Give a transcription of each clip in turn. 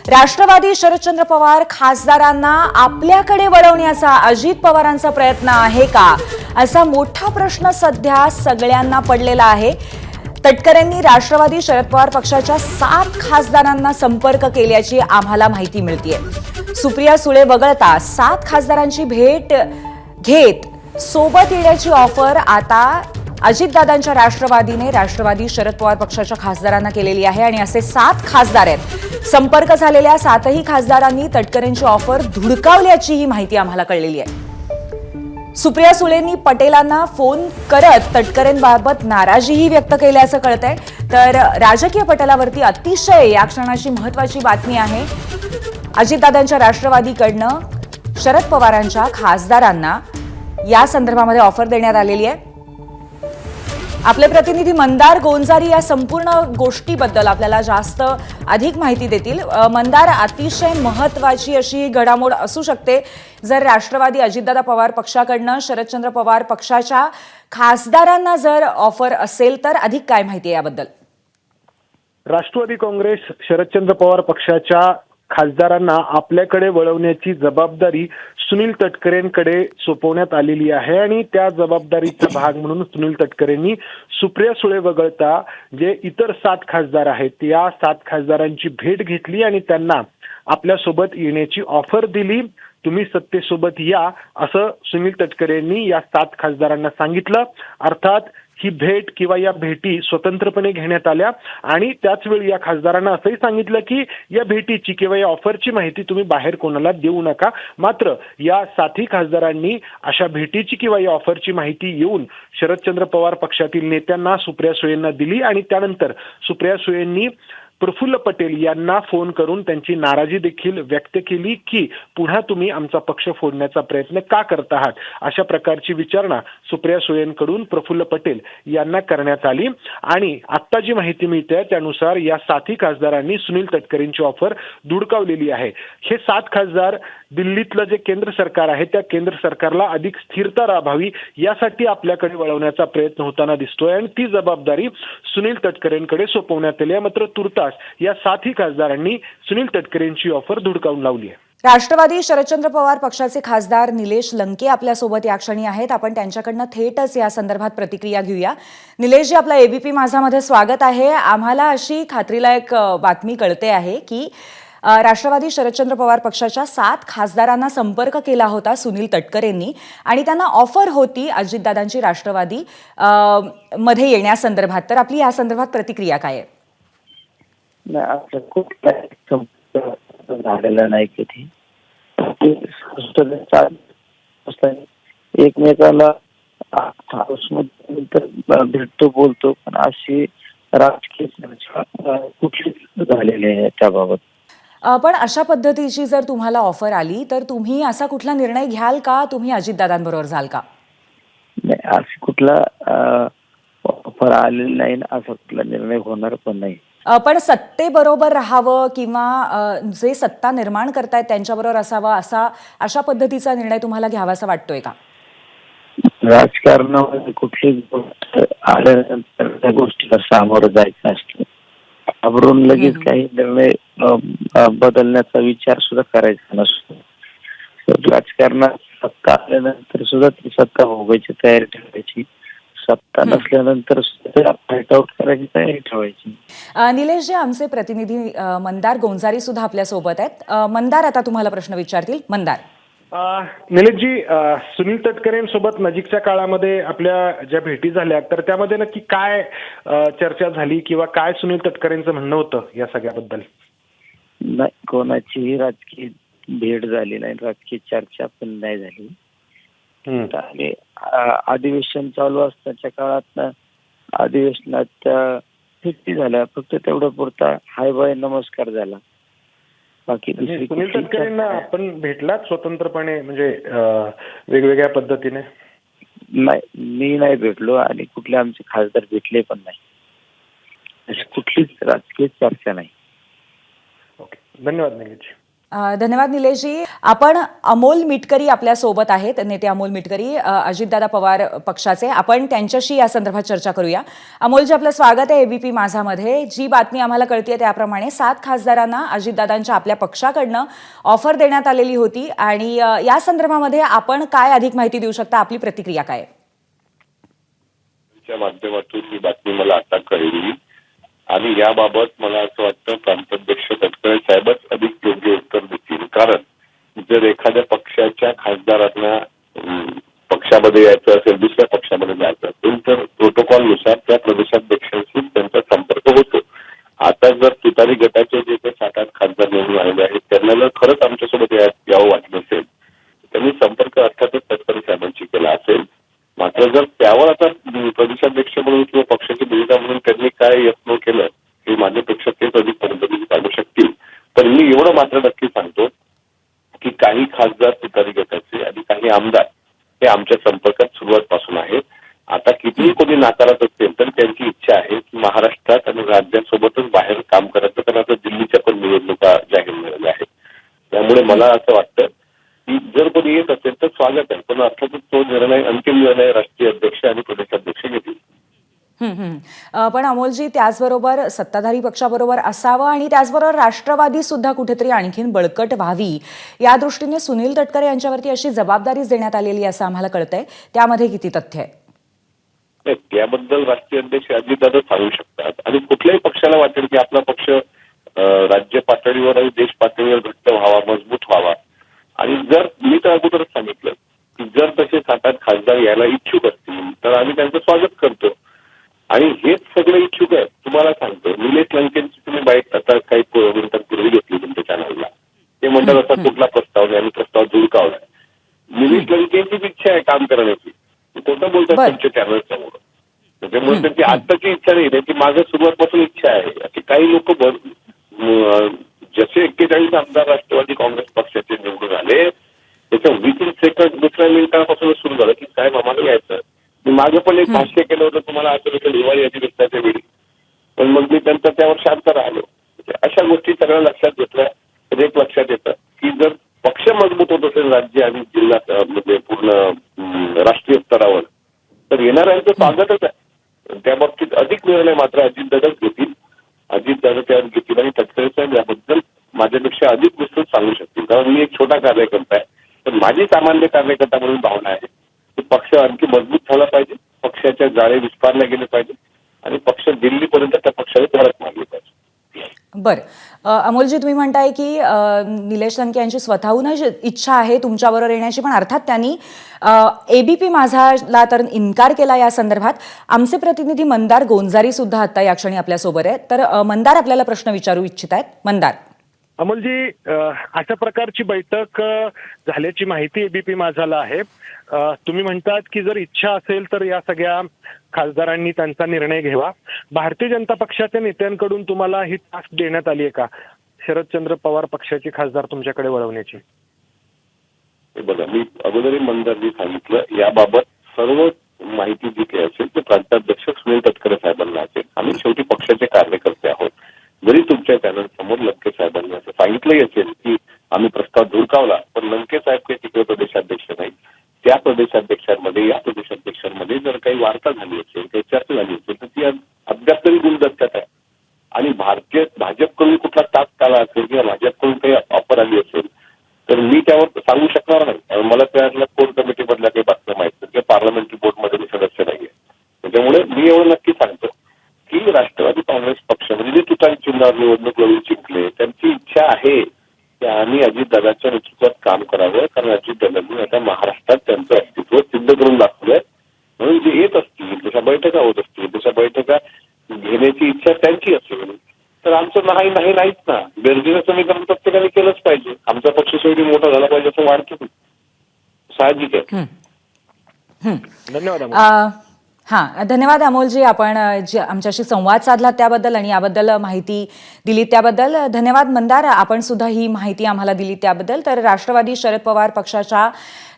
राष्ट्रवादी शरदचंद्र पवार खासदारांना आपल्याकडे वळवण्याचा अजित पवारांचा प्रयत्न आहे का, असा मोठा प्रश्न सध्या सगळ्यांना पडलेला आहे। तटकरेंनी राष्ट्रवादी शरद पवार पक्षाच्या 7 खासदारांना संपर्क केल्याची आम्हाला माहिती मिळतेय। सुप्रिया सुळे वगळता 7 खासदारांची भेट घेत सोबत येण्याची ऑफर आता अजितदादांच्या राष्ट्रवादीने राष्ट्रवादी शरद पवार पक्षाच्या खासदारांना केलेली आहे आणि असे 7 खासदार आहेत। संपर्क झालेल्या 7ही खासदारांनी तटकरेंची ऑफर धुडकावल्याची ही माहिती आम्हाला कळलेली आहे। सुप्रिया सुळेंनी पटेलांना फोन करत तटकरेंबाबत नाराजीही व्यक्त केल्याचं कळतंय। तर राजकीय पटलावरती अतिशय या क्षणाची महत्त्वाची बातमी आहे। अजितदादांच्या राष्ट्रवादीकडनं शरद पवारांच्या खासदारांना या संदर्भामध्ये ऑफर देण्यात आलेली आहे। आपले प्रतिनिधी मंदार गोंजारी या संपूर्ण गोष्टीबद्दल आपल्याला जास्त अधिक माहिती देतील। मंदार, अतिशय महत्त्वाची अशी घडामोड असू शकते जर राष्ट्रवादी अजितदादा पवार पक्षाकडनं शरदचंद्र पवार पक्षाच्या खासदारांना जर ऑफर असेल तर अधिक काय माहिती आहे याबद्दल? राष्ट्रवादी काँग्रेस शरदचंद्र पवार पक्षाच्या खासदारांना आपल्याकडे वळवण्याची जबाबदारी सुनील तटकरेंकडे सोपवण्यात आलेली आहे आणि त्या जबाबदारीचा भाग म्हणून सुनील तटकरेंनी सुप्रिया सुळे वगळता जे इतर 7 खासदार आहेत या 7 खासदारांची भेट घेतली आणि त्यांना आपल्यासोबत येण्याची ऑफर दिली। तुम्ही सत्तेसोबत या असं सुनील तटकरेंनी या 7 खासदारांना सांगितलं। अर्थात ही भेट किंवा या भेटी स्वतंत्रपणे घेण्यात आल्या आणि त्याच वेळी या खासदारांना असंही सांगितलं की या भेटीची किंवा या ऑफरची माहिती तुम्ही बाहेर कोणाला देऊ नका। मात्र या 7ही खासदारांनी अशा भेटीची किंवा या ऑफरची माहिती येऊन शरदचंद्र पवार पक्षातील नेत्यांना सुप्रिया सुळेंना दिली आणि त्यानंतर सुप्रिया सुळेंनी प्रफुल्ल पटेल यांना फोन करून त्यांची नाराजी देखील व्यक्त केली की पुन्हा तुम्ही आमचा पक्ष फोडण्याचा प्रयत्न का करत आहात, अशा प्रकारची विचारणा सुप्रिया सुळेंकडून प्रफुल्ल पटेल यांना करण्यात आली। आणि आता जी माहिती मिळते त्यानुसार या 7ही खासदारांनी सुनील तटकरेंची ऑफर धुडकावलेली आहे। हे 7 खासदार दिल्लीतलं जे केंद्र सरकार आहे त्या केंद्र सरकारला अधिक स्थिरता राहावी यासाठी आपल्याकडे वळवण्याचा प्रयत्न होताना दिसतोय आणि ती जबाबदारी सुनील तटकरेंकडे सोपवण्यात आली आहे। मात्र तुर्तास या 7ही खासदारांनी सुनील तटकरेंची ऑफर धुडकावून लावली आहे। राष्ट्रवादी शरदचंद्र पवार पक्षाचे खासदार निलेश लंके आपल्यासोबत या क्षणी आहेत। आपण त्यांच्याकडनं थेटच या संदर्भात प्रतिक्रिया घेऊया। निलेशजी, आपलं एबीपी माझामध्ये स्वागत आहे। आम्हाला अशी खात्रीलायक बातमी कळते आहे की राष्ट्रवादी शरदचंद्र पवार पक्षाच्या 7 खासदारांना संपर्क केला होता सुनील तटकरेंनी आणि त्यांना ऑफर होती अजितदादांची राष्ट्रवादी मध्ये येण्यासंदर्भात। तर आपली या संदर्भात प्रतिक्रिया काय आहे? झालेला नाही कधी एकमेकाला भेटतो बोलतो, पण अशी राजकीय चर्चा कुठलीच झालेली आहे त्याबाबत। पण अशा पद्धतीची जर तुम्हाला ऑफर आली तर तुम्ही असा कुठला निर्णय घ्याल का? तुम्ही अजितदादांबरोबर जाल का? नाही, असं कुठला ऑफर आलेला नाही, असा कुठला निर्णय होणार पण नाही। पण सत्तेबरोबर राहावं किंवा जे सत्ता निर्माण करतायत त्यांच्याबरोबर असावं अशा पद्धतीचा निर्णय तुम्हाला घ्यावासा वाटतोय का? राजकारणामध्ये कुठलीच गोष्ट आल्यानंतर त्या गोष्टीला सामोरं जायचं असतं। घाबरून लगेच काही निर्णय बदलण्याचा विचार सुद्धा करायचा नसतो। राजकारणात सत्ता आल्यानंतर सुद्धा ती सत्ता भोगायची तयारी ठेवायची, सत्ता नसल्यानंतर फाईट आउट करायची तयारी ठेवायची। निलेशजी, आमचे प्रतिनिधी मंदार गोंजारी सुद्धा आपल्या सोबत आहेत। मंदार आता तुम्हाला प्रश्न विचारतील। मंदार, निलेशजी, सुनील तटकरेंसोबत नजीकच्या काळामध्ये आपल्या ज्या भेटी झाल्या तर त्यामध्ये नक्की काय चर्चा झाली किंवा काय सुनील तटकरेंचं म्हणणं होतं या सगळ्याबद्दल? नाही, कोणाचीही राजकीय भेट झाली नाही, राजकीय चर्चा पण नाही झाली। आणि अधिवेशन चालू असताच्या काळात अधिवेशनात भेटी झाल्या, फक्त तेवढं पुरता हाय बाय नमस्कार झाला। बाकी सुनील तटकरेंना आपण भेटलात स्वतंत्रपणे, म्हणजे वेगवेगळ्या पद्धतीने? नाही, मी नाही भेटलो आणि कुठले आमचे खासदार भेटले पण नाही, अशी कुठलीच राजकीय चर्चा नाही। ओके, धन्यवाद निलेश। धन्यवाद निलेशजी. आपण अमोल मिटकरी आपल्या सोबत आहेत, नेते अमोल मिटकरी, अजितदादा पवार पक्षाचे. आपण त्यांच्याशी या संदर्भात चर्चा करूया. अमोलजी, आपलं स्वागत आहे एबीपी माझामध्ये. जी बातमी आम्हाला कळतीये त्याप्रमाणे 7 खासदारांना अजितदादांच्या आपल्या पक्षाकडनं ऑफर देण्यात आलेली होती आणि या संदर्भामध्ये आपण काय अधिक माहिती देऊ शकता? आपली प्रतिक्रिया काय? माध्यमातून ही बातमी मला आता कळली आणि याबाबत मला असं वाटतं प्रांताध्यक्ष तटकरे साहेबच अधिक योग्य उत्तर देतील. कारण जर एखाद्या पक्षाच्या खासदारांना पक्षामध्ये यायचं असेल, दुसऱ्या पक्षामध्ये जायचं असेल, तर प्रोटोकॉलनुसार त्या प्रदेशाध्यक्षांशी त्यांचा संपर्क होतो. आता जर तुतारी गटाचे जे काही 7-8 खासदार निवडून आलेले आहेत त्यांना जर खरंच आमच्यासोबत यावं वाटलं असेल, त्यांनी संपर्क अर्थातच तटकरे साहेबांशी केला असेल. मात्र जर त्यावर आता प्रदेशाध्यक्ष म्हणून किंवा पक्षाची भूमिका म्हणून त्यांनी काय यत्न केलं हे माझ्यापेक्षा तेच अधिक पद्धतीने सांगू शकतील. पण मी एवढं मात्र नक्की सांगतो की काही खासदार तुतारी गटाचे आणि काही आमदार हे आमच्या संपर्कात सुरुवातपासून आहेत. आता कितीही कोणी नाकारत असेल तर त्यांची इच्छा आहे की महाराष्ट्रात आणि राज्यासोबतच बाहेर काम करायचं. कारण आता दिल्लीच्या पण निवडणुका जाहीर झालेल्या आहेत. त्यामुळे मला असं वाटतं की जर कोणी येत असेल तर स्वागत आहे, पण अर्थातच तो निर्णय, अंतिम निर्णय राष्ट्रीय अध्यक्ष आणि प्रदेशाध्यक्ष घेतील. पण अमोलजी, त्याचबरोबर सत्ताधारी पक्षाबरोबर असावं आणि त्याचबरोबर राष्ट्रवादी सुद्धा कुठेतरी आणखीन बळकट व्हावी या दृष्टीने सुनील तटकरे यांच्यावरती अशी जबाबदारी देण्यात आलेली असं आम्हाला कळतंय. त्यामध्ये किती तथ्य आहे? त्याबद्दल राष्ट्रीय अध्यक्ष अजितदादा सांगू शकतात आणि कुठल्याही पक्षाला वाटेल की आपला पक्ष राज्य पातळीवर आणि देश पातळीवर घट्ट व्हावा, मजबूत व्हावा. आणि जर मी तर अगोदरच सांगितलं की जर तसे 7-8 खासदार यायला इच्छुक असतील तर आम्ही त्यांचं स्वागत करतो. आणि हेच सगळे इच्छुक आहेत. तुम्हाला सांगतो, निलेश लंकेंची तुम्ही बाईट आता काही मिनिटांपूर्वी घेतली तुमच्या चॅनलला. ते म्हणतात असा कुठला प्रस्ताव नाही आणि प्रस्ताव धुडकावला. निलेश लंकेंचीच इच्छा आहे काम करण्याची. कोणतं बोलतात तुमच्या चॅनल समोर? त्याच्यामुळे त्यांची आत्ताची इच्छा नाही, त्यांची मागे सुरुवातपासून इच्छा आहे. असे काही लोक जसे 41 आमदार राष्ट्रवादी काँग्रेस पक्षाचे निवडून आले त्याच्या 20 सेकंद दुसऱ्या मिनिटापासून सुरू झालं की साहेब आम्हाला यायचं. मी मागे पण एक भाष्य केलं होतं तुम्हाला आठवलं हिवाळी अधिवेशनाच्या वेळी, पण मग मी त्यांचा त्यावर शांत राहिलो. अशा गोष्टी सगळ्या लक्षात घेतल्या तर एक लक्षात येतं की जर पक्ष मजबूत होत असेल राज्य आणि जिल्हा म्हणजे पूर्ण राष्ट्रीय स्तरावर तर येणाऱ्यांचं स्वागतच आहे. त्या बाबतीत अधिक निर्णय मात्र अजितदादाच घेतील. अजितदादा त्यावर घेतील आणि तटकरे साहेब याबद्दल माझ्यापेक्षा अधिक विस्तृत सांगू शकतील. कारण मी एक छोटा कार्यकर्ता आहे, पण माझी सामान्य कार्यकर्ता म्हणून भावना आहे की पक्ष आणखी मजबूत झाला पाहिजे, पक्षाच्या जाळे विस्तारले गेले पाहिजे आणि पक्ष दिल्लीपर्यंत त्या पक्षाने धडक मारली पाहिजे. बरं, अमोलजी, तुम्ही म्हणताय की निलेश लंके यांची स्वतःहूनच इच्छा आहे तुमच्याबरोबर येण्याची, पण अर्थात त्यांनी एबीपी माझाला तर इन्कार केला या संदर्भात. आमचे प्रतिनिधी मंदार गोंजारी सुद्धा आता या क्षणी आपल्यासोबत आहेत. तर मंदार आपल्याला प्रश्न विचारू इच्छित आहेत. मंदार. अमोलजी, अशा प्रकारची बैठक झाल्याची माहिती एबीपी माझाला आहे. तुम्ही म्हणतात की जर इच्छा असेल तर या सगळ्या खासदारांनी त्यांचा निर्णय घ्यावा. भारतीय जनता पक्षाच्या नेत्यांकडून तुम्हाला ही टास्क देण्यात आली आहे का, शरदचंद्र पवार पक्षाची खासदार तुमच्याकडे वळवण्याची? बघा, मी अगोदरही मंदारनी सांगितलं याबाबत सर्व माहिती जी काही असेल ते प्रांताध्यक्ष सुनील तटकरे साहेबांना असेल. आम्ही शेवटी पक्षाचे कार्यकर्ते आहोत. जरी तुमच्या चॅनल समोर लंके साहेबांनी असं सांगितलंही असेल की आम्ही प्रस्ताव धुडकावला, पण लंके साहेब काही तिकडे प्रदेशाध्यक्ष नाही. त्या प्रदेशाध्यक्षांमध्ये या प्रदेशाध्यक्षांमध्ये जर काही वार्ता झाली असेल, काही चर्चा झाली असेल तर ती अद्याप तरी गुणदत्तात आहे. आणि भाजपकडून कुठला टास्क आला असेल किंवा भाजपकडून काही ऑफर आली असेल तर मी त्यावर सांगू शकणार नाही. मला त्यातल्या कोर कमिटी मधल्या काही बातम्या माहित नाही किंवा पार्लमेंटरी बोर्डमध्ये मी सदस्य नाहीये. त्याच्यामुळे मी एवढं नक्की सांगतो की राष्ट्रवादी काँग्रेस पक्ष म्हणजे जे तुतारी चिन्हावर निवडणूक लढवून जिंकले त्यांची इच्छा आहे की आम्ही अजितदादाच्या नेतृत्वात काम करावं. कारण अजितदादांनी आता महाराष्ट्रात त्यांचं अस्तित्व सिद्ध करून दाखवलंय. म्हणून जे येत असतील, जशा बैठका होत असतील, तशा बैठका घेण्याची इच्छा त्यांची असेल तर आमचं नाहीच ना. गरजेचं समीकरण प्रत्येकाने केलंच पाहिजे. आमचा पक्ष शेवटी मोठा झाला पाहिजे असं वाटतं, साहजिक आहे. धन्यवाद. धन्यवाद अमोलजी, आपण आमच्याशी संवाद साधला त्याबद्दल आणि याबद्दल माहिती दिली त्याबद्दल. धन्यवाद मंदार, आपण सुद्धा ही माहिती आम्हाला दिली त्याबद्दल. तर राष्ट्रवादी शरद पवार पक्षाच्या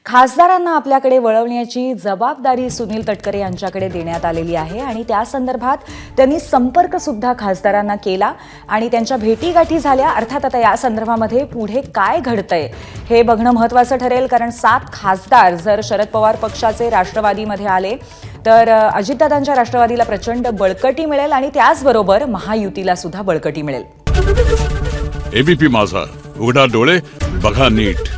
खासदारांना आपल्याकडे वळवण्याची जबाबदारी सुनील तटकरे यांच्याकडे देण्यात आलेली आहे आणि त्या संदर्भात त्यांनी संपर्क सुद्धा खासदारांना केला आणि त्यांच्या भेटीगाठी झाल्या. अर्थात आता या संदर्भामध्ये पुढे काय घडतंय हे बघणं महत्त्वाचं ठरेल, कारण 7 खासदार जर शरद पवार पक्षाचे राष्ट्रवादीमध्ये आले तर अजितदादांच्या राष्ट्रवादीला प्रचंड बळकटी मिळेल आणि त्याचबरोबर महायुतीला सुद्धा बळकटी मिळेल. एबीपी माझा, उघडा डोळे बघा नीट.